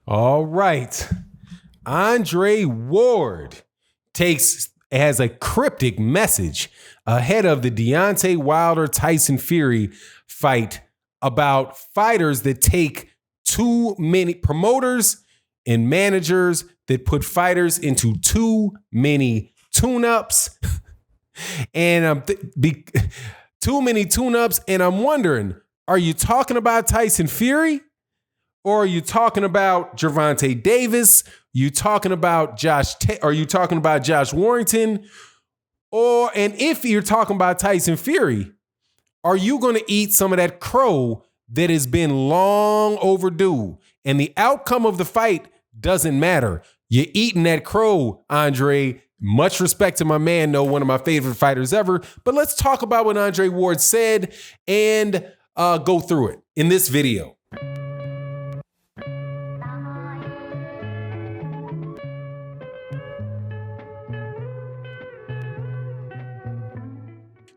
All right. Andre Ward has a cryptic message ahead of the Deontay Wilder Tyson Fury fight about fighters that take too many promoters and managers that put fighters into too many tune-ups and too many tune-ups. And I'm wondering, are you talking about Tyson Fury? Or are you talking about Gervonta Davis? You talking about are you talking about Josh Warrington? And if you're talking about Tyson Fury, are you going to eat some of that crow that has been long overdue? And the outcome of the fight doesn't matter. You're eating that crow, Andre. Much respect to my man, one of my favorite fighters ever. But let's talk about what Andre Ward said and go through it in this video.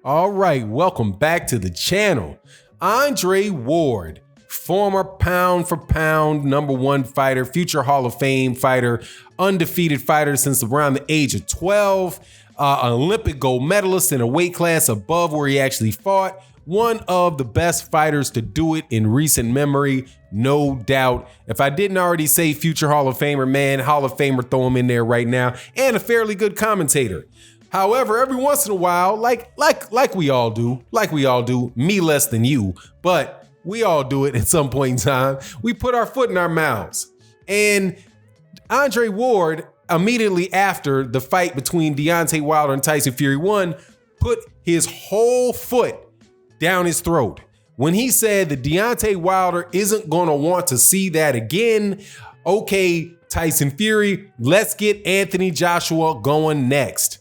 All right, welcome back to the channel. Andre Ward, former pound for pound #1 fighter, future Hall of Fame fighter, undefeated fighter since around the age of 12, an Olympic gold medalist in a weight class above where he actually fought. One of the best fighters to do it in recent memory, no doubt. If I didn't already say future Hall of Famer, man, Hall of Famer, throw him in there right now, and a fairly good commentator. However, every once in a while, like we all do, me less than you, but we all do it at some point in time, we put our foot in our mouths. And Andre Ward, immediately after the fight between Deontay Wilder and Tyson Fury 1, put his whole foot down his throat when he said that Deontay Wilder isn't going to want to see that again. Okay, Tyson Fury, let's get Anthony Joshua going next.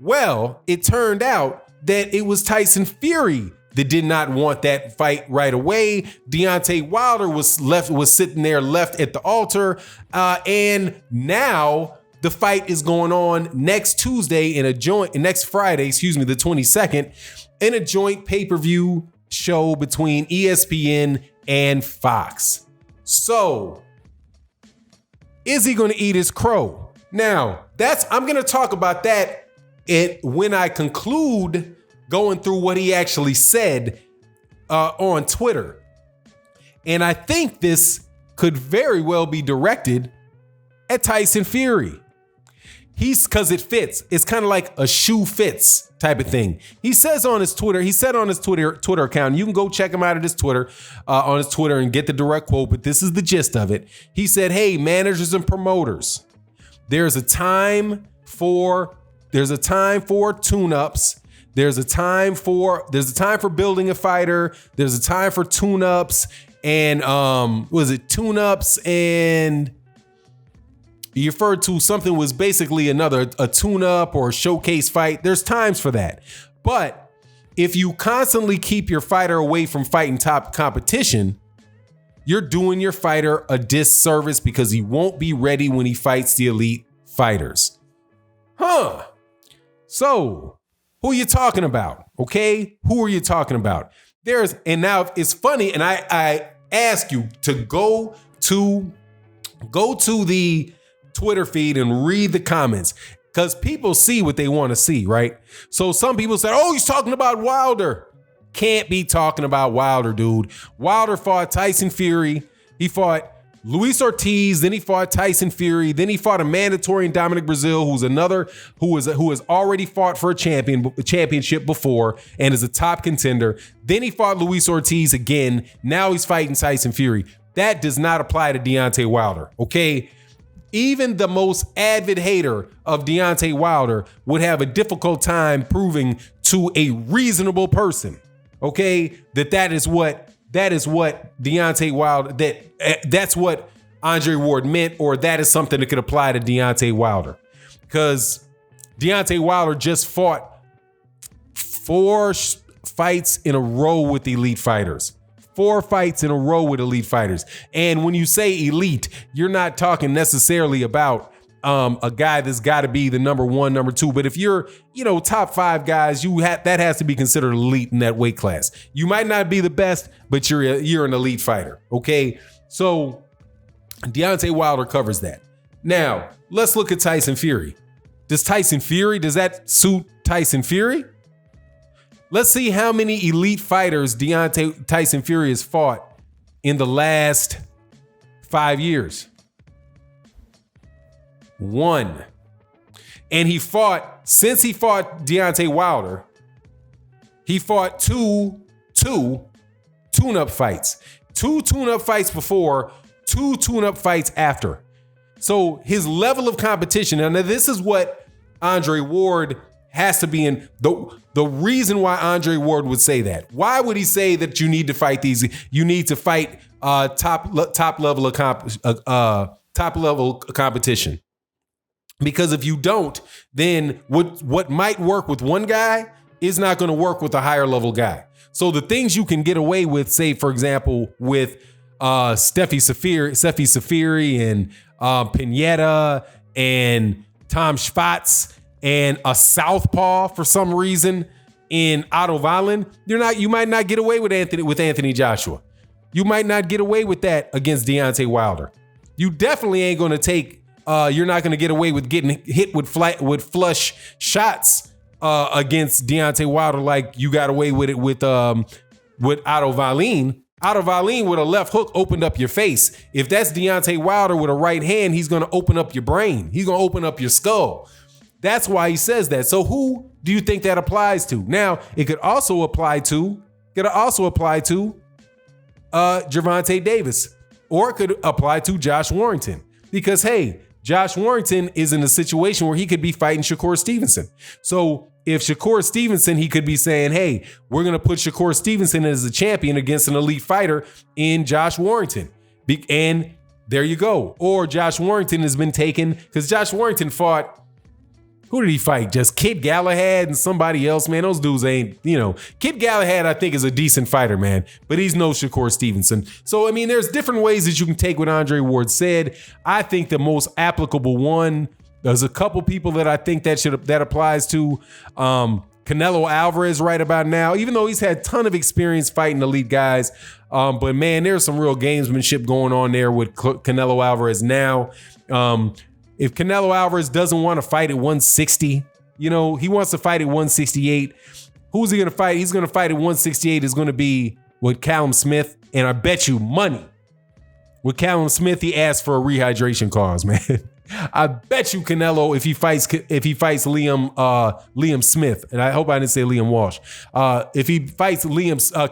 Well, it turned out that it was Tyson Fury that did not want that fight right away. Deontay Wilder was sitting there left at the altar. And now the fight is going on next Friday, the 22nd, in a joint pay-per-view show between ESPN and Fox. So, is he going to eat his crow? Now, I'm going to talk about that when I conclude going through what he actually said on Twitter. And I think this could very well be directed at Tyson Fury. Because it fits. It's kind of like a shoe fits type of thing. He said on his Twitter account, you can go check him out at his Twitter, on his Twitter and get the direct quote, but this is the gist of it. He said, hey, managers and promoters, there's a time for tune-ups. There's a time for building a fighter. There's a time for tune-ups and tune-ups and you referred to something was basically a tune-up or a showcase fight. There's times for that. But if you constantly keep your fighter away from fighting top competition, you're doing your fighter a disservice because he won't be ready when he fights the elite fighters. So, who are you talking about? Okay? Who are you talking about? And now it's funny, and I ask you to go to the Twitter feed and read the comments because people see what they want to see, right? So some people said, oh, he's talking about Wilder. Can't be talking about Wilder, dude. Wilder fought Tyson Fury. He fought Luis Ortiz, then he fought Tyson Fury, then he fought a mandatory in Dominic Breazeale, who has already fought for a championship before and is a top contender. Then he fought Luis Ortiz again. Now he's fighting Tyson Fury. That does not apply to Deontay Wilder, okay? Even the most avid hater of Deontay Wilder would have a difficult time proving to a reasonable person, okay, that is what Deontay Wilder, that's what Andre Ward meant, or that is something that could apply to Deontay Wilder. Because Deontay Wilder just fought 4 fights in a row with elite fighters. 4 fights in a row with elite fighters. And when you say elite, you're not talking necessarily about a guy that's got to be the number 1, number 2. But if you're, top 5 guys, that has to be considered elite in that weight class. You might not be the best, but you're an elite fighter. Okay. So Deontay Wilder covers that. Now, let's look at Tyson Fury. Does that suit Tyson Fury? Let's see how many elite fighters Tyson Fury has fought in the last 5 years. 1. And since he fought Deontay Wilder, he fought two tune-up fights. 2 tune-up fights before, 2 tune-up fights after. So his level of competition, and this is what Andre Ward has to be in. The reason why Andre Ward would say that. Why would he say that you need to fight these? You need to fight top level competition. Because if you don't, then what might work with one guy is not going to work with a higher level guy. So the things you can get away with, say, for example, with Sefi Safiri and Pineda and Tom Schwartz and a southpaw for some reason in Otto Wallin, you might not get away with Anthony Joshua. You might not get away with that against Deontay Wilder. You definitely ain't going to take. You're not going to get away with getting hit with flush shots against Deontay Wilder like you got away with it with Otto Wallin. Otto Wallin with a left hook opened up your face. If that's Deontay Wilder with a right hand, he's going to open up your brain. He's going to open up your skull. That's why he says that. So who do you think that applies to? Now, it could also apply to Gervonta Davis, or it could apply to Josh Warrington. Because, hey, Josh Warrington is in a situation where he could be fighting Shakur Stevenson. So if Shakur Stevenson, he could be saying, hey, we're going to put Shakur Stevenson as a champion against an elite fighter in Josh Warrington. And there you go. Or Josh Warrington has been taken, because Josh Warrington fought, who did he fight? Just Kid Galahad and somebody else, man. Those dudes ain't, Kid Galahad, I think, is a decent fighter, man, but he's no Shakur Stevenson. So, I mean, there's different ways that you can take what Andre Ward said. I think the most applicable one, there's a couple people that I think that applies to. Canelo Alvarez right about now, even though he's had a ton of experience fighting elite guys. But man, there's some real gamesmanship going on there with Canelo Alvarez now. If Canelo Alvarez doesn't want to fight at 160, he wants to fight at 168. Who's he going to fight? He's going to fight at 168 is going to be with Callum Smith. And I bet you money with Callum Smith, he asked for a rehydration clause, man. I bet you Canelo, if he fights Liam Smith, and I hope I didn't say Liam Walsh. If he fights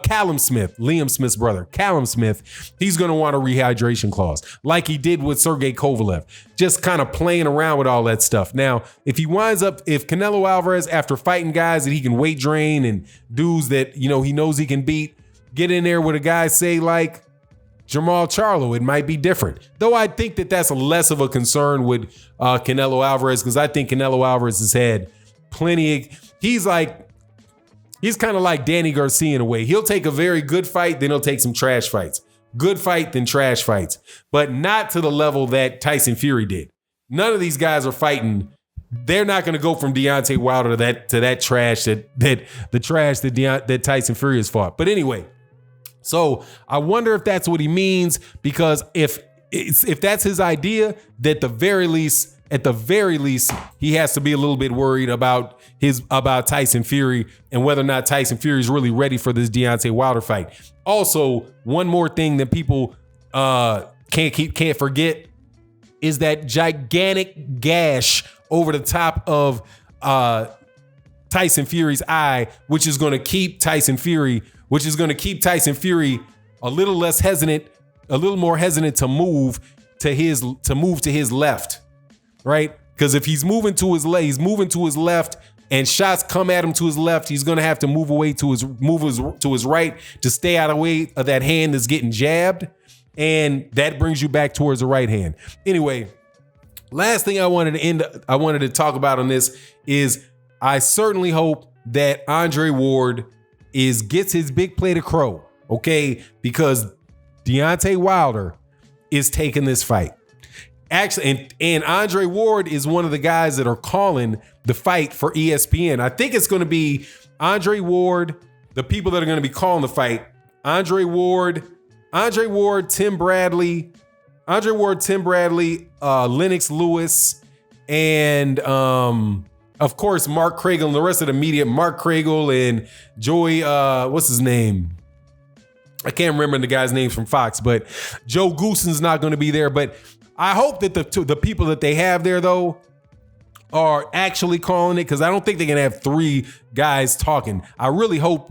Callum Smith, Liam Smith's brother, Callum Smith, he's going to want a rehydration clause like he did with Sergey Kovalev, just kind of playing around with all that stuff. Now, if Canelo Alvarez, after fighting guys that he can weight drain and dudes that, he knows he can beat, get in there with a guy, say like Jamal Charlo, it might be different. Though I think that that's less of a concern with Canelo Alvarez, because I think Canelo Alvarez has had plenty of, he's kind of like Danny Garcia in a way. He'll take a very good fight, then he'll take some trash fights. Good fight, then trash fights. But not to the level that Tyson Fury did. None of these guys are fighting. They're not going to go from Deontay Wilder to that trash that Tyson Fury has fought. But anyway, so I wonder if that's what he means, because if that's his idea, that at the very least, he has to be a little bit worried about Tyson Fury and whether or not Tyson Fury is really ready for this Deontay Wilder fight. Also, one more thing that people can't forget is that gigantic gash over the top of Tyson Fury's eye, which is going to keep Tyson Fury a little less hesitant, a little more hesitant to move to his left, right? Because if he's moving to his left, and shots come at him to his left, he's going to have to move to his right to stay out of the way of that hand that's getting jabbed, and that brings you back towards the right hand. Anyway, last thing I wanted to talk about on this is I certainly hope that Andre Ward gets his big plate of crow, okay? Because Deontay Wilder is taking this fight. Actually, and Andre Ward is one of the guys that are calling the fight for ESPN. I think it's going to be Andre Ward, the people that are going to be calling the fight, Andre Ward, Tim Bradley, Andre Ward, Tim Bradley, Lennox Lewis, and of course Mark Craigle and the rest of the media. Mark Craigle and Joey, what's his name? I can't remember the guy's name from Fox, but Joe Gooson's not going to be there. But I hope that the people that they have there, though, are actually calling it, because I don't think they're going to have 3 guys talking. I really hope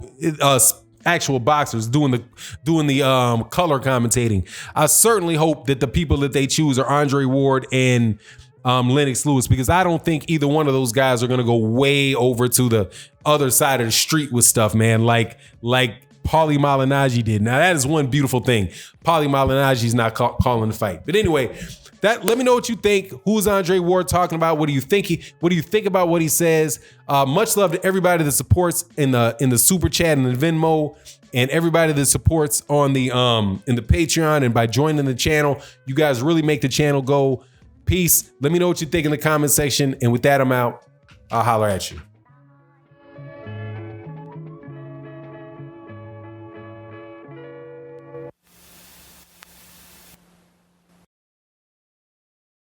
actual boxers doing the color commentating. I certainly hope that the people that they choose are Andre Ward and Lennox Lewis, because I don't think either one of those guys are going to go way over to the other side of the street with stuff, man, like Paulie Malignaggi did. Now, that is one beautiful thing. Paulie Malignaggi's not calling the fight. But anyway, let me know what you think. Who's Andre Ward talking about? What do you think about what he says? Much love to everybody that supports in the super chat and the Venmo, and everybody that supports on the in the Patreon and by joining the channel. You guys really make the channel go. Peace. Let me know what you think in the comment section. And with that, I'm out. I'll holler at you.